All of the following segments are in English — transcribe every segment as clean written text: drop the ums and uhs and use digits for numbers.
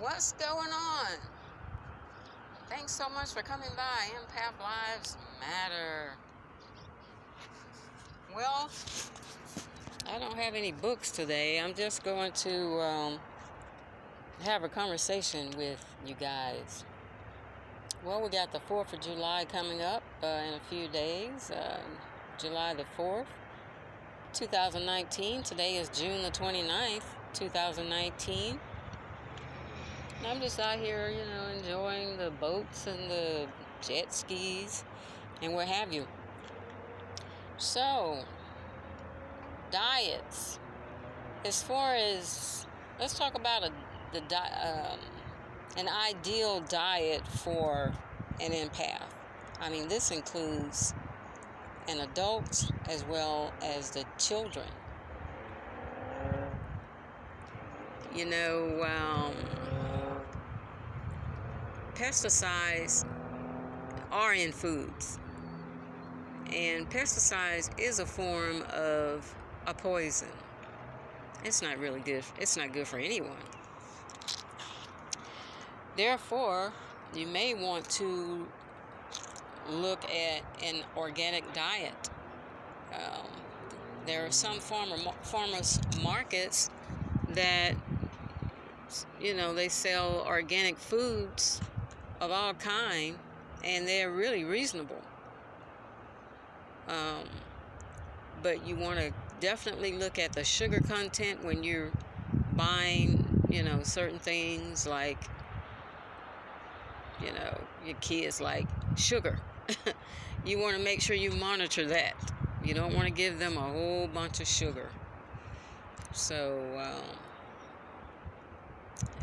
What's going on? Thanks so much for coming by. Empath Lives Matter. Well, I don't have any books today. I'm just going to have a conversation with you guys. Well, we got the 4th of July coming up in a few days. July the 4th, 2019. Today is June the 29th, 2019. And I'm just out here, enjoying the boats and the jet skis and what have you. So, diets. As far as, let's talk about an ideal diet for an empath. I mean, this includes an adult as well as the children. Pesticides are in foods, and pesticides is a form of a poison. It's not really good. It's not good for anyone. Therefore, you may want to look at an organic diet. There are some farmers markets that, they sell organic foods of all kind, and they're really reasonable. But you want to definitely look at the sugar content when you're buying, certain things like, your kids like sugar. You want to make sure you monitor that. You don't want to give them a whole bunch of sugar. So,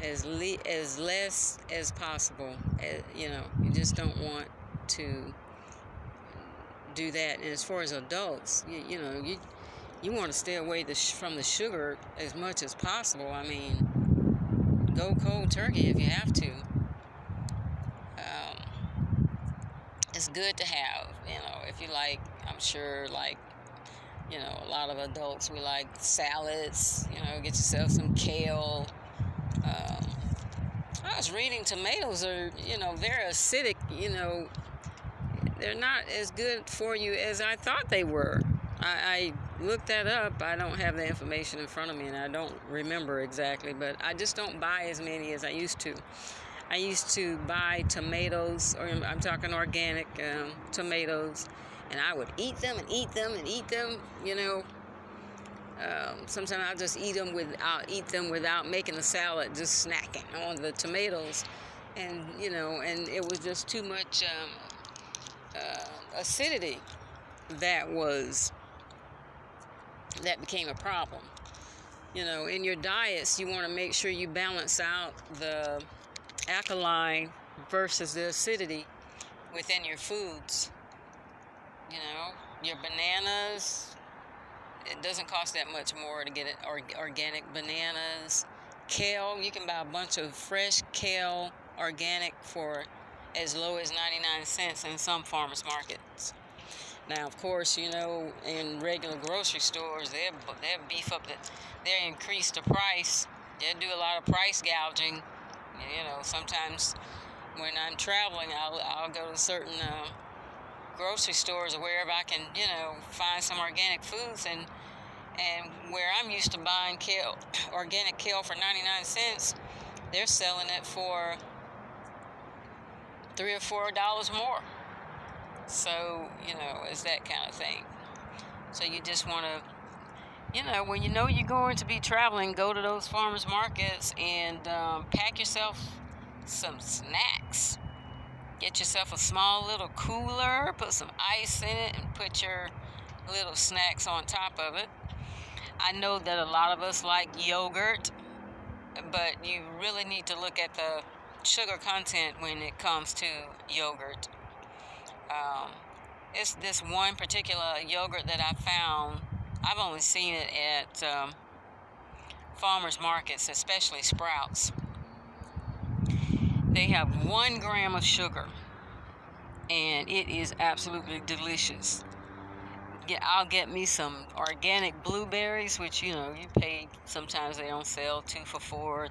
as less as possible. You just don't want to do that. And as far as adults, you want to stay away from the sugar as much as possible. I mean, go cold turkey if you have to. It's good to have, if you like, I'm sure, like, a lot of adults, we like salads, get yourself some kale. I was reading tomatoes are, they're acidic, they're not as good for you as I thought they were. I looked that up. I don't have the information in front of me, and I don't remember exactly, but I just don't buy as many as I used to. I used to buy tomatoes, or I'm talking organic tomatoes, and I would eat them. Sometimes I'll just eat them without making a salad, just snacking on the tomatoes, and and it was just too much acidity that became a problem. In your diets, you want to make sure you balance out the alkaline versus the acidity within your foods. Your bananas, it doesn't cost that much more to get it organic bananas. Kale, you can buy a bunch of fresh kale organic for as low as 99 cents in some farmers markets. Now, of course, in regular grocery stores, they beef up they increase the price. They do a lot of price gouging. Sometimes when I'm traveling, I'll go to certain grocery stores or wherever I can, find some organic foods, and where I'm used to buying organic kale for 99 cents, they're selling it for $3 or $4 more. So, it's that kind of thing. So you just want to, when you're going to be traveling, go to those farmers markets and pack yourself some snacks. Get yourself a small little cooler, put some ice in it, and put your little snacks on top of it. I know that a lot of us like yogurt, but you really need to look at the sugar content when it comes to yogurt. It's this one particular yogurt that I found. I've only seen it at farmers markets, especially Sprouts. They have 1 gram of sugar, and it is absolutely delicious. I'll get me some organic blueberries, which you pay. Sometimes they don't sell 2 for $4,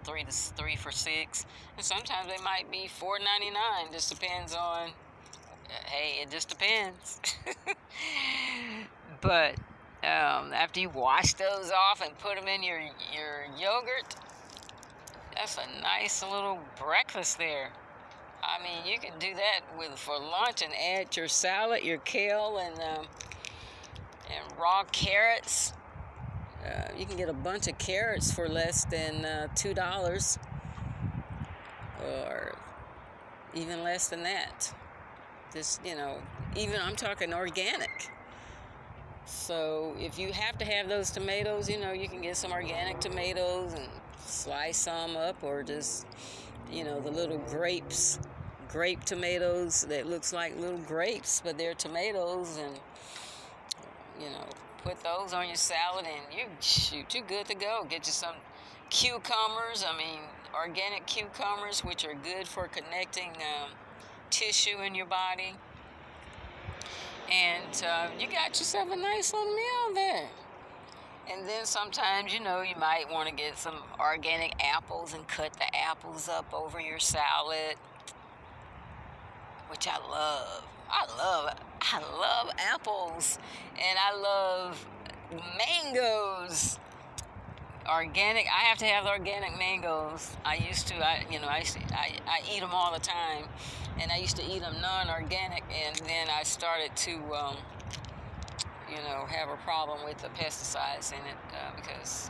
3 for $6, and sometimes they might be $4.99. Just depends on. Hey, it just depends. But after you wash those off and put them in your yogurt, that's a nice little breakfast there. I mean, you can do that for lunch and add your salad, your kale, and raw carrots. You can get a bunch of carrots for less than $2, or even less than that. Just, even I'm talking organic. So if you have to have those tomatoes, you can get some organic tomatoes and slice some up, or just, the little grape tomatoes that looks like little grapes, but they're tomatoes, and, put those on your salad, and you're good to go. Get you some cucumbers, organic cucumbers, which are good for connecting tissue in your body. And you got yourself a nice little meal there. And then sometimes, you might want to get some organic apples and cut the apples up over your salad, which I love. I love apples, and I love mangoes. Organic. I have to have organic mangoes. I used to. I eat them all the time, and I used to eat them non-organic, and then I started to have a problem with the pesticides in it because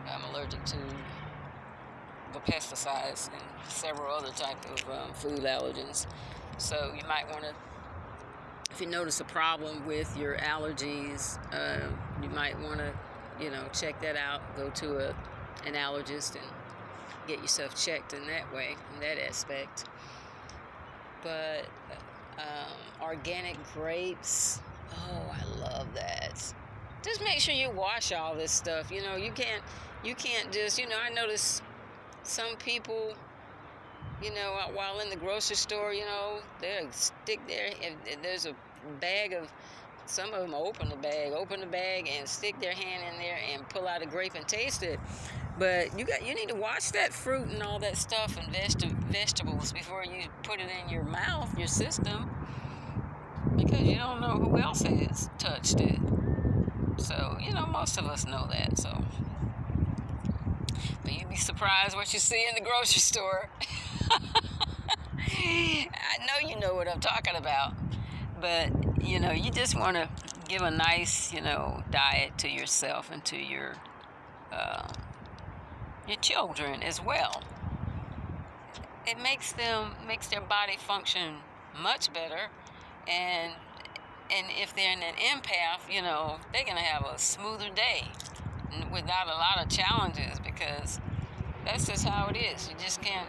I'm allergic to the pesticides and several other types of food allergens. So you might want to, if you notice a problem with your allergies, you might want to, check that out. Go to an allergist and get yourself checked in that way, in that aspect. But organic grapes, oh, I love that. Just make sure you wash all this stuff. You can't just, I notice some people, while in the grocery store, they'll stick there, if there's a bag of, some of them open the bag and stick their hand in there and pull out a grape and taste it. But you need to wash that fruit and all that stuff and vegetables before you put it in your mouth, your system, because you don't know who else has touched it. So, most of us know that. So, but you'd be surprised what you see in the grocery store. I know you know what I'm talking about. But, you just want to give a nice, diet to yourself and to your children as well. It makes their body function much better, and if they're an empath, they're gonna have a smoother day without a lot of challenges, because that's just how it is. You just can't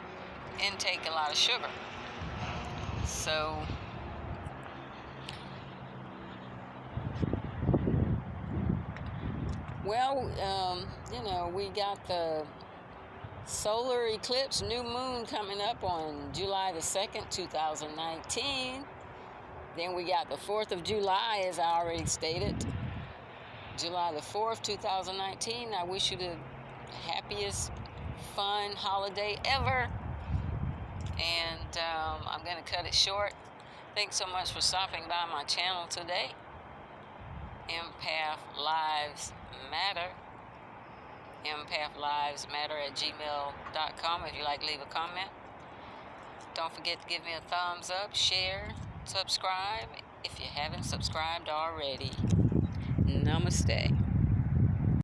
intake a lot of sugar. So we got the solar eclipse, new moon, coming up on July the 2nd, 2019. Then we got the 4th of July, as I already stated. July the 4th, 2019. I wish you the happiest, fun holiday ever. And I'm going to cut it short. Thanks so much for stopping by my channel today. Empath Lives Matter. EmpathLivesMatter@gmail.com. If you like, leave a comment. Don't forget to give me a thumbs up, share, subscribe if you haven't subscribed already. Namaste.